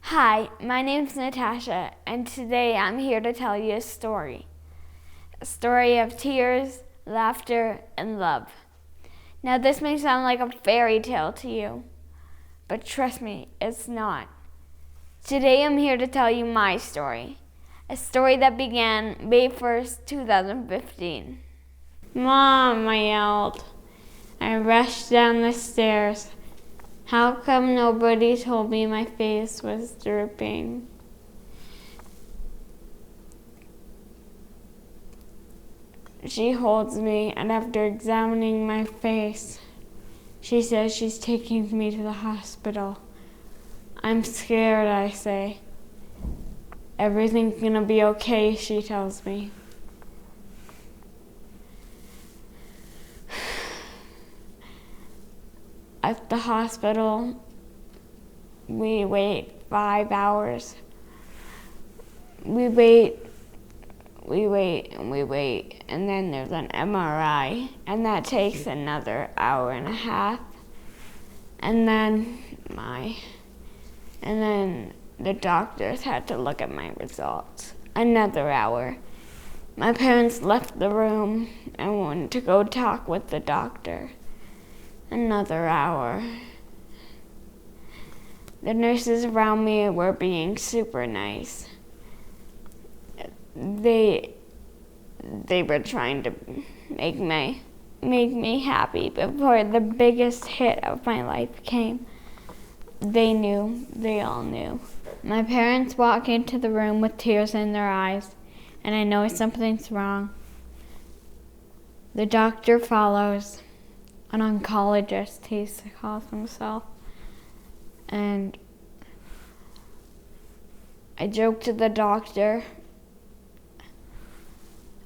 Hi, my name's Natasha, and today I'm here to tell you a story. A story of tears, laughter, and love. Now, this may sound like a fairy tale to you, but trust me, it's not. Today I'm here to tell you my story. A story that began May 1st, 2015. "Mom," I yelled. I rushed down the stairs. How come nobody told me my face was drooping? She holds me, and after examining my face, she says she's taking me to the hospital. I'm scared, I say. Everything's gonna be okay, she tells me. At the hospital, we wait 5 hours. We wait, and then there's an MRI, and that takes another hour and a half. And then the doctors had to look at my results. Another hour. My parents left the room and went to go talk with the doctor. Another hour. The nurses around me were being super nice. They were trying to make me happy before the biggest hit of my life came. They all knew. My parents walk into the room with tears in their eyes, and I know something's wrong. The doctor follows. An oncologist, he calls himself. And I joked to the doctor,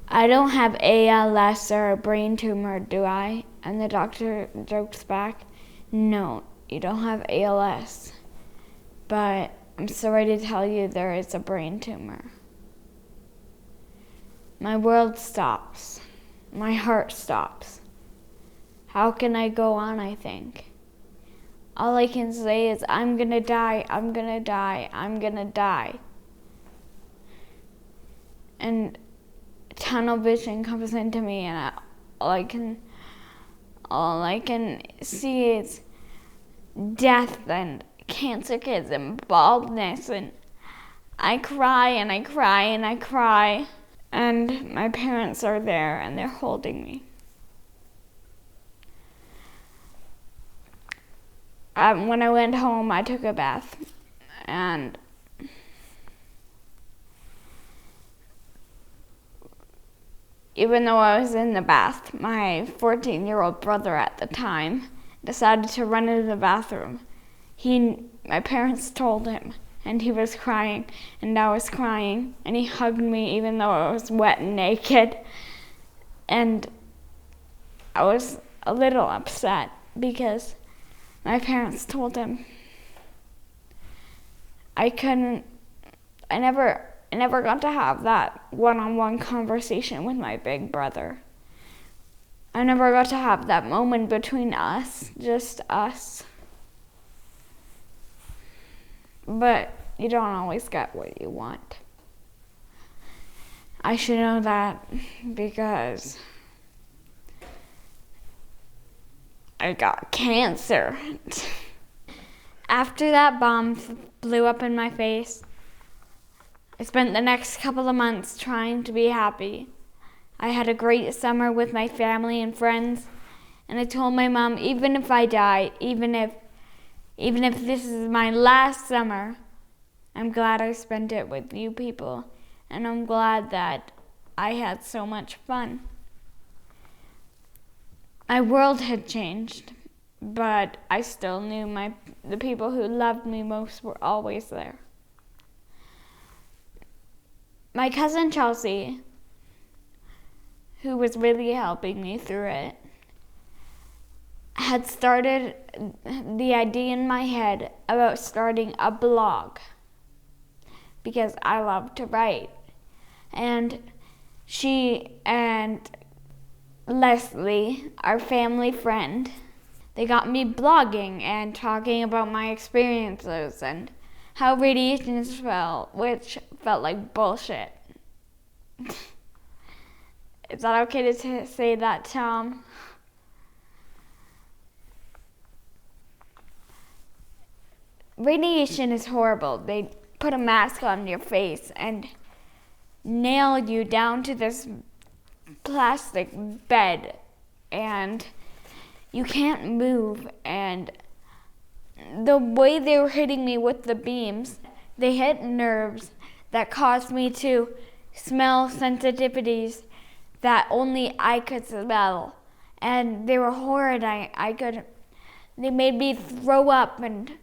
I don't have ALS or a brain tumor, do I? And the doctor jokes back, no, you don't have ALS, but I'm sorry to tell you there is a brain tumor. My world stops. My heart stops. How can I go on, I think? All I can say is, I'm gonna die, I'm gonna die, I'm gonna die. And tunnel vision comes into me, and all I can see is death and cancer kids and baldness, and I cry and I cry and I cry. And my parents are there and they're holding me. When I went home, I took a bath, and even though I was in the bath, my 14-year-old brother at the time decided to run into the bathroom. My parents told him, and he was crying, and I was crying, and he hugged me even though I was wet and naked. And I was a little upset because my parents told him I never got to have that one-on-one conversation with my big brother. I never got to have that moment between us, just us. But you don't always get what you want. I should know that because I got cancer. After that bomb blew up in my face, I spent the next couple of months trying to be happy. I had a great summer with my family and friends, and I told my mom, even if I die, even if this is my last summer, I'm glad I spent it with you people, and I'm glad that I had so much fun. My world had changed, but I still knew the people who loved me most were always there. My cousin Chelsea, who was really helping me through it, had started the idea in my head about starting a blog because I love to write. And she and Leslie, our family friend, they got me blogging and talking about my experiences and how radiation felt, which felt like bullshit. Is that okay to say that, Tom? Radiation is horrible. They put a mask on your face and nail you down to this plastic bed, and you can't move. And the way they were hitting me with the beams, they hit nerves that caused me to smell sensitivities that only I could smell, and they were horrid. They made me throw up. And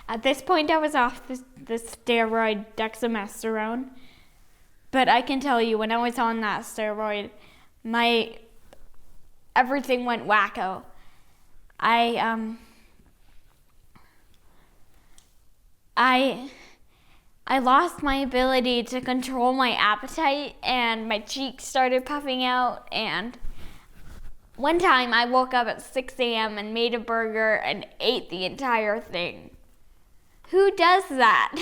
at this point, I was off the steroid dexamethasone, but I can tell you, when I was on that steroid, everything went wacko. I lost my ability to control my appetite, and my cheeks started puffing out. And one time, I woke up at 6 a.m. and made a burger and ate the entire thing. Who does that?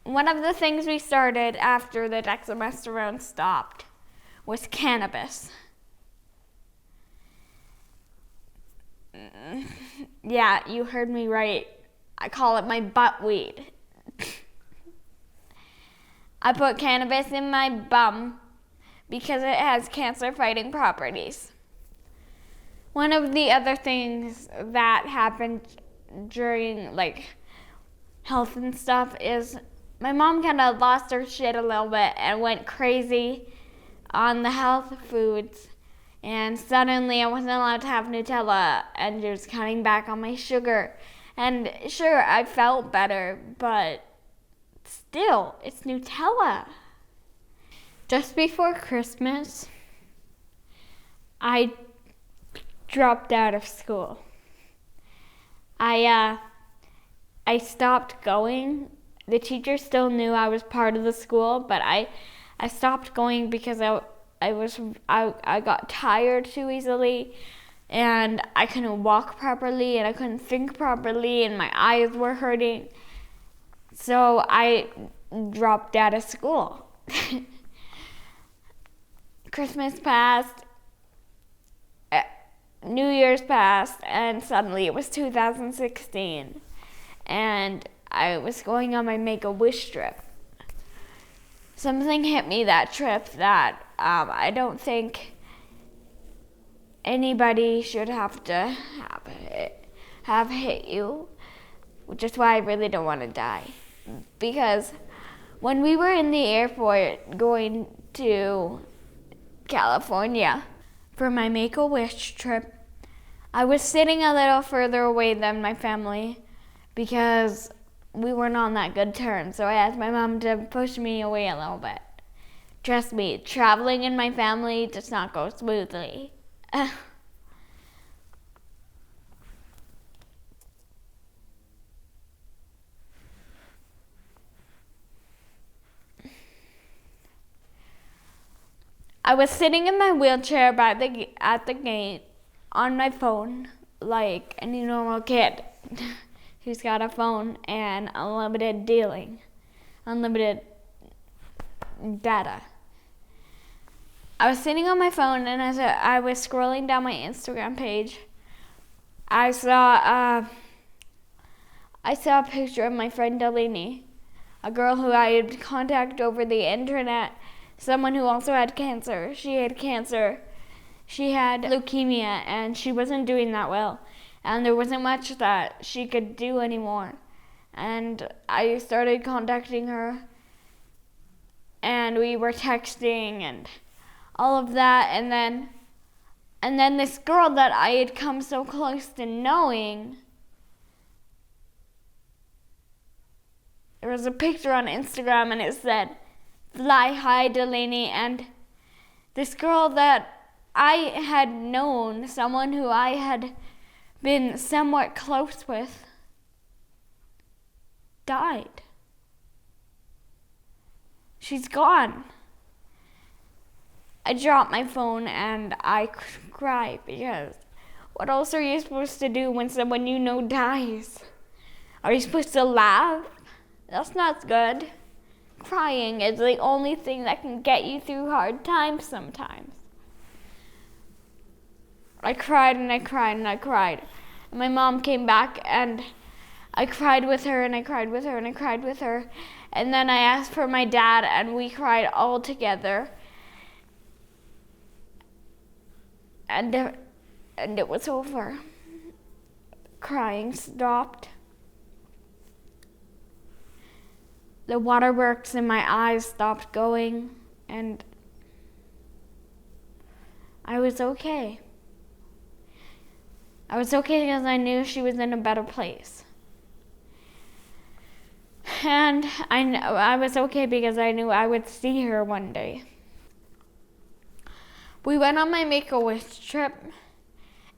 One of the things we started after the dexamethasone stopped was cannabis. Yeah, you heard me right. I call it my butt weed. I put cannabis in my bum because it has cancer-fighting properties. One of the other things that happened during health and stuff is my mom kind of lost her shit a little bit and went crazy on the health foods. And suddenly I wasn't allowed to have Nutella, and just cutting back on my sugar. And sure, I felt better, but still, it's Nutella. Just before Christmas, I dropped out of school. I stopped going. The teacher still knew I was part of the school, but I stopped going because I got tired too easily, and I couldn't walk properly, and I couldn't think properly, and my eyes were hurting. So I dropped out of school. Christmas passed, New Year's passed, and suddenly it was 2016, and I was going on my Make-A-Wish trip. Something hit me that trip that I don't think anybody should have to have hit you, which is why I really don't want to die. Because when we were in the airport going to California for my Make-A-Wish trip, I was sitting a little further away than my family because we weren't on that good terms. So I asked my mom to push me away a little bit. Trust me, traveling in my family does not go smoothly. I was sitting in my wheelchair at the gate on my phone like any normal kid who's got a phone and unlimited data. I was sitting on my phone, and as I was scrolling down my Instagram page, I saw a picture of my friend Delaney, a girl who I had contacted over the internet, someone who also had cancer. She had cancer. She had leukemia, and she wasn't doing that well, and there wasn't much that she could do anymore. And I started contacting her, and we were texting and all of that, and then this girl that I had come so close to knowing, there was a picture on Instagram and it said, "Fly high, Delaney," and this girl that I had known, someone who I had been somewhat close with, died. She's gone. I dropped my phone and I cried because what else are you supposed to do when someone you know dies? Are you supposed to laugh? That's not good. Crying is the only thing that can get you through hard times sometimes. I cried and I cried and I cried. And my mom came back and I cried with her and I cried with her and I cried with her. And then I asked for my dad and we cried all together. And it was over. Crying stopped. The waterworks in my eyes stopped going and I was okay. I was okay because I knew she was in a better place. And I was okay because I knew I would see her one day. We went on my Make-A-Wish trip,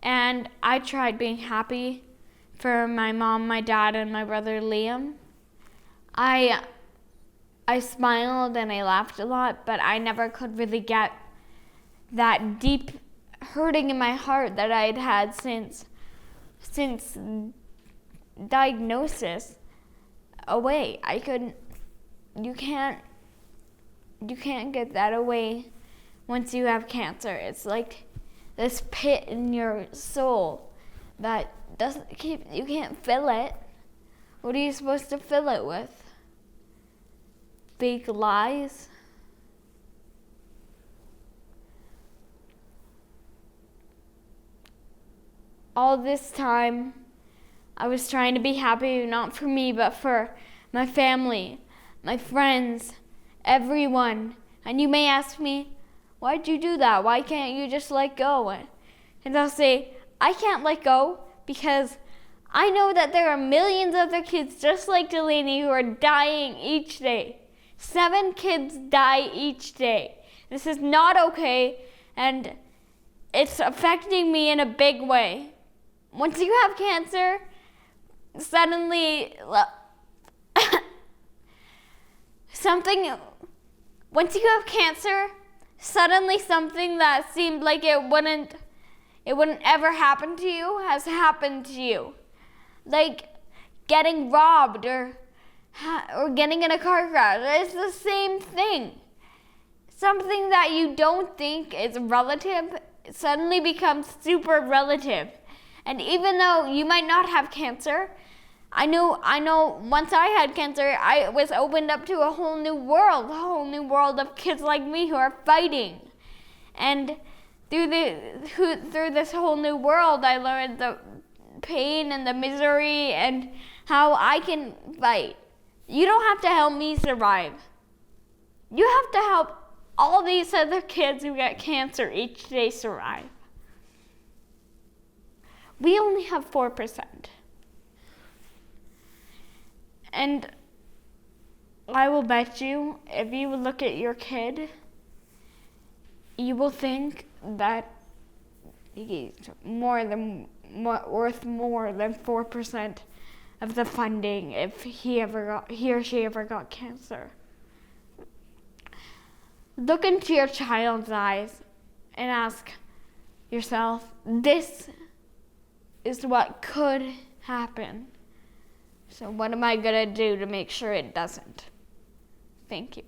and I tried being happy for my mom, my dad, and my brother Liam. I smiled and I laughed a lot, but I never could really get that deep hurting in my heart that I'd had since diagnosis away. You can't get that away once you have cancer. It's like this pit in your soul that you can't fill it. What are you supposed to fill it with? Fake lies? All this time, I was trying to be happy, not for me, but for my family, my friends, everyone. And you may ask me, why'd you do that? Why can't you just let go? And I'll say, I can't let go because I know that there are millions of other kids just like Delaney who are dying each day. 7 kids die each day. This is not okay, and it's affecting me in a big way. Once you have cancer, suddenly once you have cancer, suddenly something that seemed like it wouldn't ever happen to you has happened to you. Like getting robbed or getting in a car crash. It's the same thing. Something that you don't think is relative suddenly becomes super relative. And even though you might not have cancer, I know once I had cancer, I was opened up to a whole new world of kids like me who are fighting. And through this whole new world, I learned the pain and the misery and how I can fight. You don't have to help me survive. You have to help all these other kids who get cancer each day survive. We only have 4%. And I will bet you, if you look at your kid, you will think that he's worth more than 4% of the funding if he or she ever got cancer. Look into your child's eyes and ask yourself, this is what could happen. So what am I gonna do to make sure it doesn't? Thank you.